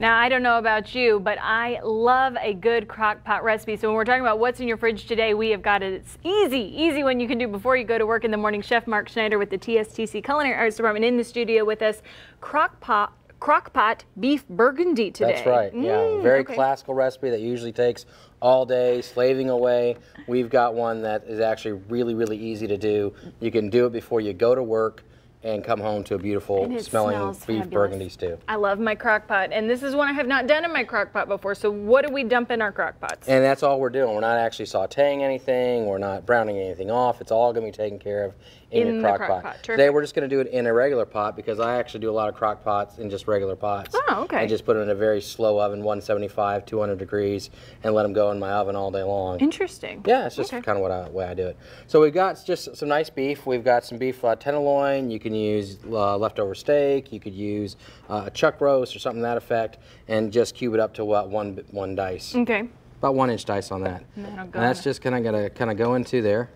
Now, I don't know about you, but I love a good crock pot recipe. So when we're talking about what's in your fridge today, we have got it. It's easy one you can do before you go to work in the morning. Chef Mark Schneider with the TSTC Culinary Arts Department in the studio with us. Crock pot beef burgundy today. That's right. Yeah, very classical recipe that usually takes all day, slaving away. We've got one that is actually really easy to do. You can do it before you go to work and come home to a beautiful smelling beef burgundy stew. I love my crock pot, and this is one I have not done in my crock pot before. So what do we dump in our crock pots? And that's all we're doing. We're not actually sauteing anything. We're not browning anything off. It's all going to be taken care of in your crock pot. Today we're just going to do it in a regular pot because I actually do a lot of crock pots in just regular pots. Oh, okay. And just put them in a very slow oven, 175, 200 degrees, and let them go in my oven all day long. Interesting. Yeah, it's just kind of the way I do it. So we've got just some nice beef. We've got some beef tenderloin. You can use leftover steak. You could use a chuck roast or something to that effect, and just cube it up to one dice. Okay. About 1-inch dice on that. And that's just kind of go into there.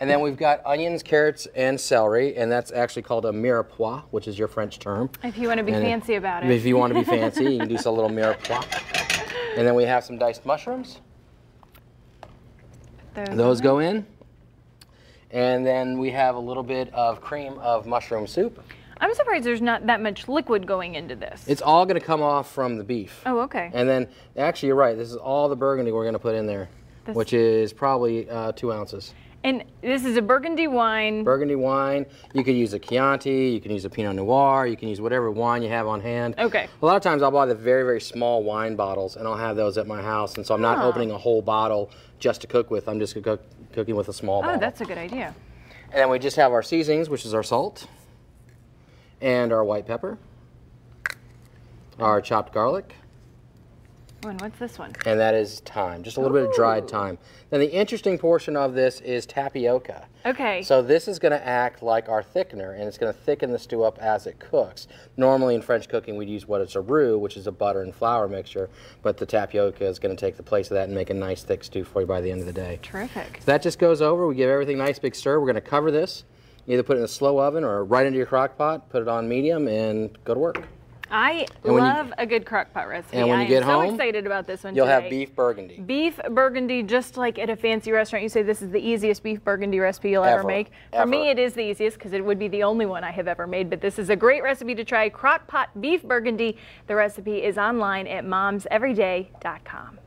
And then we've got onions, carrots, and celery, and that's actually called a mirepoix, which is your French term. If you want to be fancy about it. If you want to be fancy, you can do some little mirepoix. And then we have some diced mushrooms. Those go in. And then we have a little bit of cream of mushroom soup. I'm surprised there's not that much liquid going into this. It's all going to come off from the beef. Oh, okay. And then, actually, you're right. This is all the burgundy we're going to put in there, which is probably 2 ounces. And this is a Burgundy wine. Burgundy wine. You could use a Chianti. You can use a Pinot Noir. You can use whatever wine you have on hand. Okay. A lot of times I'll buy the very small wine bottles, and I'll have those at my house. And so I'm not opening a whole bottle just to cook with. I'm just cooking with a small bottle. Oh, that's a good idea. And then we just have our seasonings, which is our salt and our white pepper, our chopped garlic. And what's this one? And that is thyme, just a little bit of dried thyme. Then the interesting portion of this is tapioca. Okay. So this is going to act like our thickener, and it's going to thicken the stew up as it cooks. Normally in French cooking we'd use what is a roux, which is a butter and flour mixture, but the tapioca is going to take the place of that and make a nice thick stew for you by the end of the day. Terrific. So that just goes over. We give everything a nice big stir. We're going to cover this, either put it in a slow oven or right into your crock pot, put it on medium, and go to work. I love a good crock pot recipe. And when you get home, I'm so excited about this one you'll today. have beef burgundy. Beef burgundy, just like at a fancy restaurant. You say this is the easiest beef burgundy recipe you'll ever make. For me, it is the easiest because it would be the only one I have ever made. But this is a great recipe to try. Crock pot beef burgundy. The recipe is online at momseveryday.com.